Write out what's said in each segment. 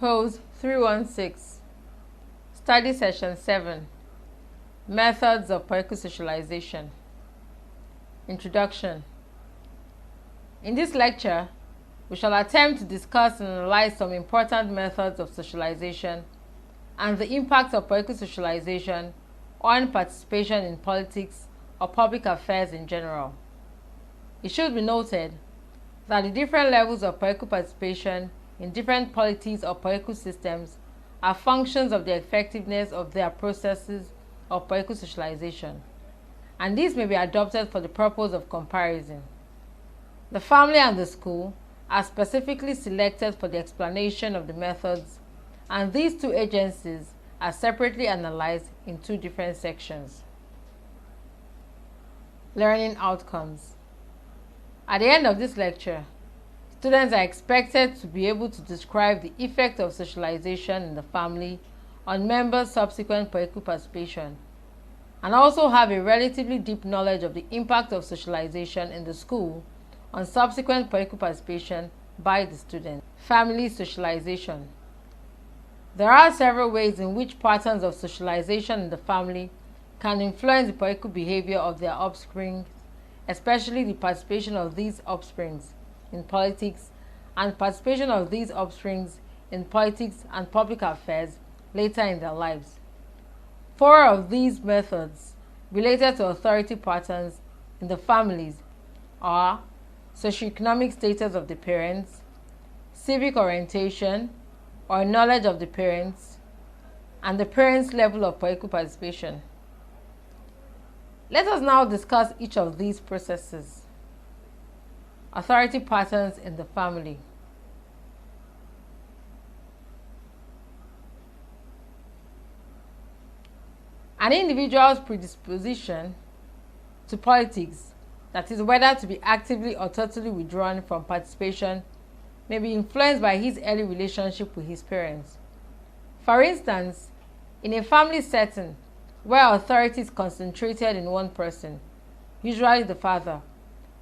Pose 316. Study Session 7. Methods of Poetic Socialization. Introduction. In this lecture, we shall attempt to discuss and analyze some important methods of socialization and the impact of poetic socialization on participation in politics or public affairs in general. It should be noted that the different levels of poetic participation in different polities or poetic systems are functions of the effectiveness of their processes of poetic socialization, and these may be adopted for the purpose of comparison. The family and the school are specifically selected for the explanation of the methods, and these two agencies are separately analyzed in two different sections. Learning outcomes. At the end of this lecture, students are expected to be able to describe the effect of socialization in the family on members' subsequent poetic participation, and also have a relatively deep knowledge of the impact of socialization in the school on subsequent poetic participation by the student. Family socialization. There are several ways in which patterns of socialization in the family can influence the poetic behavior of their offspring, especially the participation of these offsprings in politics and participation of these offsprings in politics and public affairs later in their lives. Four of these methods related to authority patterns in the families are socioeconomic status of the parents, civic orientation or knowledge of the parents, and the parents' level of poetic participation. Let us now discuss each of these processes. Authority patterns in the family. An individual's predisposition to politics, that is, whether to be actively or totally withdrawn from participation, may be influenced by his early relationship with his parents. For instance, in a family setting where authority is concentrated in one person, usually the father,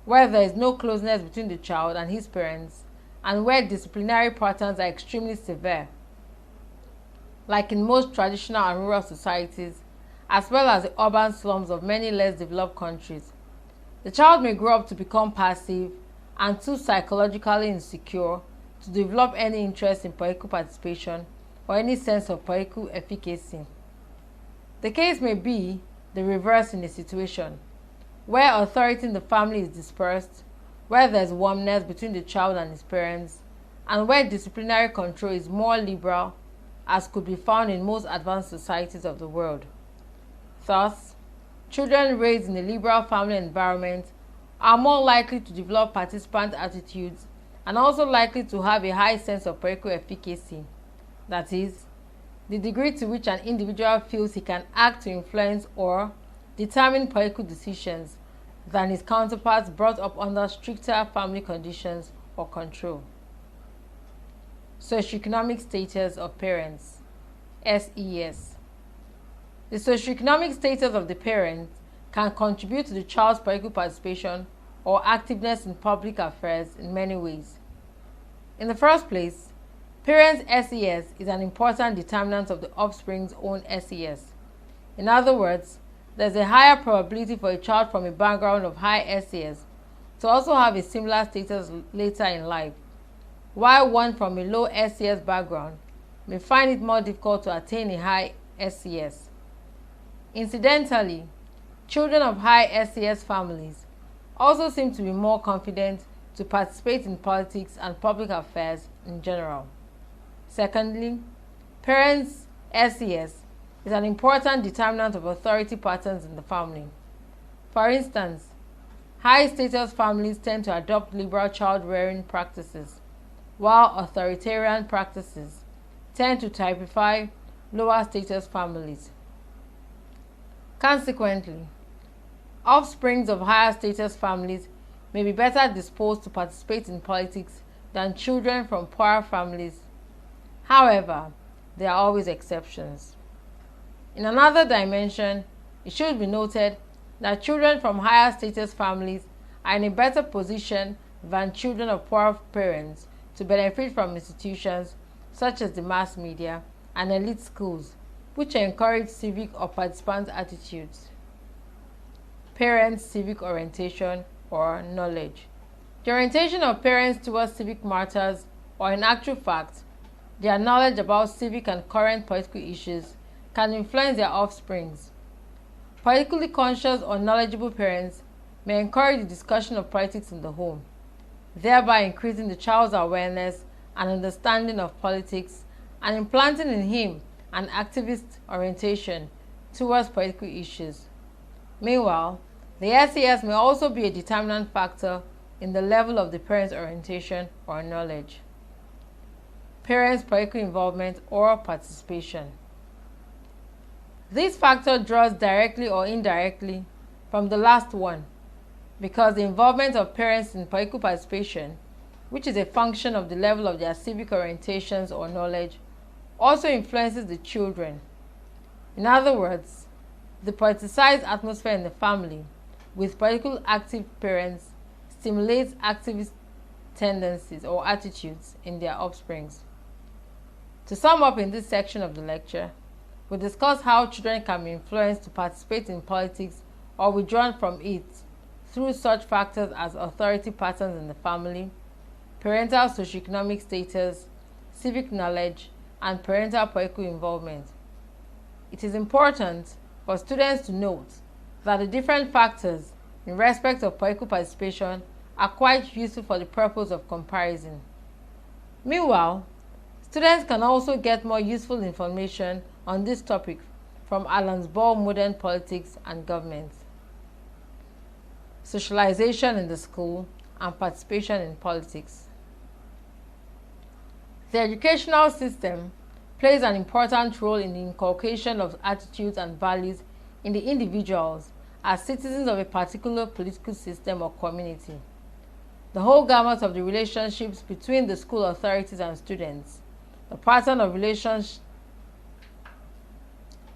where there is no closeness between the child and his parents, and where disciplinary patterns are extremely severe, like in most traditional and rural societies, as well as the urban slums of many less developed countries, the child may grow up to become passive and too psychologically insecure to develop any interest in poetic participation or any sense of poetic efficacy. The case may be the reverse in a situation where authority in the family is dispersed, where there is warmness between the child and his parents, and where disciplinary control is more liberal, as could be found in most advanced societies of the world. Thus, children raised in a liberal family environment are more likely to develop participant attitudes and also likely to have a high sense of poetic efficacy, that is, the degree to which an individual feels he can act to influence or determine poetic decisions than his counterparts brought up under stricter family conditions or control. Socioeconomic status of parents, SES. The socioeconomic status of the parent can contribute to the child's poetic participation or activeness in public affairs in many ways. In the first place, parents' SES is an important determinant of the offspring's own SES. In other words, there is a higher probability for a child from a background of high SES to also have a similar status later in life, while one from a low SES background may find it more difficult to attain a high SES. Incidentally, children of high SES families also seem to be more confident to participate in politics and public affairs in general. Secondly, parents' SES is an important determinant of authority patterns in the family. For instance, high-status families tend to adopt liberal child-rearing practices, while authoritarian practices tend to typify lower-status families. Consequently, offsprings of higher-status families may be better disposed to participate in politics than children from poorer families. However, there are always exceptions. In another dimension, it should be noted that children from higher status families are in a better position than children of poor parents to benefit from institutions such as the mass media, and elite schools, which encourage civic or participant attitudes. Parents' civic orientation or knowledge. The orientation of parents towards civic matters, or in actual fact, their knowledge about civic and current political issues, can influence their offsprings. Politically conscious or knowledgeable parents may encourage the discussion of politics in the home, thereby increasing the child's awareness and understanding of politics and implanting in him an activist orientation towards political issues. Meanwhile, the SES may also be a determinant factor in the level of the parent's orientation or knowledge. Parents' political involvement or participation. This factor draws directly or indirectly from the last one, because the involvement of parents in political participation, which is a function of the level of their civic orientations or knowledge, also influences the children. In other words, the politicized atmosphere in the family with politically active parents stimulates activist tendencies or attitudes in their offsprings. To sum up in this section of the lecture, we discuss how children can be influenced to participate in politics or withdrawn from it through such factors as authority patterns in the family, parental socioeconomic status, civic knowledge, and parental political involvement. It is important for students to note that the different factors in respect of political participation are quite useful for the purpose of comparison. Meanwhile, students can also get more useful information on this topic from Alan Ball's Modern Politics and Government. Socialization in the school and participation in politics. The educational system plays an important role in the inculcation of attitudes and values in the individuals as citizens of a particular political system or community. The whole gamut of the relationships between the school authorities and students, the pattern of relations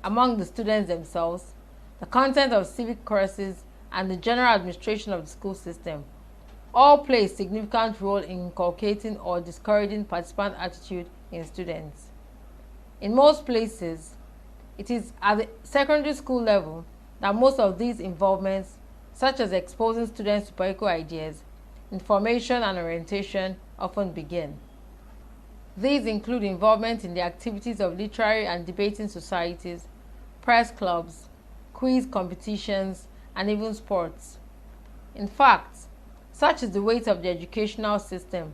among the students themselves, the content of civic courses, and the general administration of the school system all play a significant role in inculcating or discouraging participant attitude in students. In most places, it is at the secondary school level that most of these involvements, such as exposing students to political ideas, information and orientation, often begin. These include involvement in the activities of literary and debating societies, press clubs, quiz competitions, and even sports. In fact, such is the weight of the educational system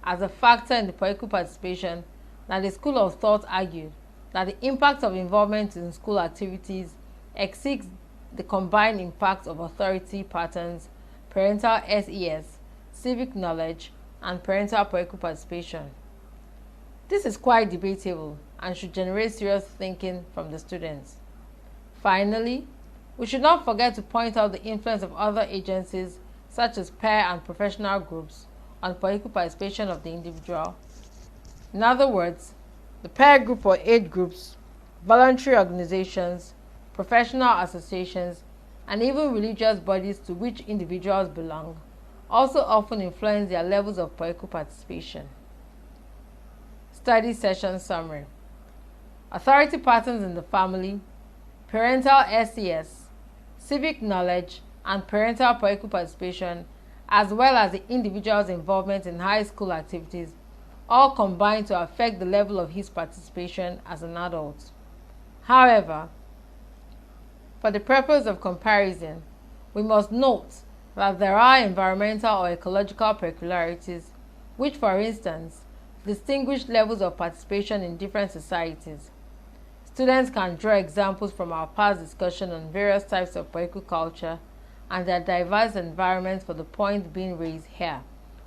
as a factor in the political participation that the school of thought argued that the impact of involvement in school activities exceeds the combined impact of authority patterns, parental SES, civic knowledge, and parental political participation. This is quite debatable and should generate serious thinking from the students. Finally, we should not forget to point out the influence of other agencies such as peer and professional groups on political participation of the individual. In other words, the peer group or aid groups, voluntary organizations, professional associations, and even religious bodies to which individuals belong also often influence their levels of political participation. Study session summary. Authority patterns in the family, parental SES, civic knowledge, and parental political participation, as well as the individual's involvement in high school activities, all combine to affect the level of his participation as an adult. However, for the purpose of comparison, we must note that there are environmental or ecological peculiarities which, for instance, distinguish levels of participation in different societies. Students can draw examples from our past discussion on various types of political culture and their diverse environments for the point being raised here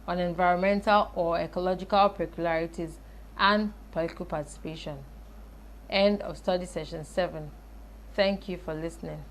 on environmental or ecological peculiarities and political participation. End of study session 7. Thank you for listening.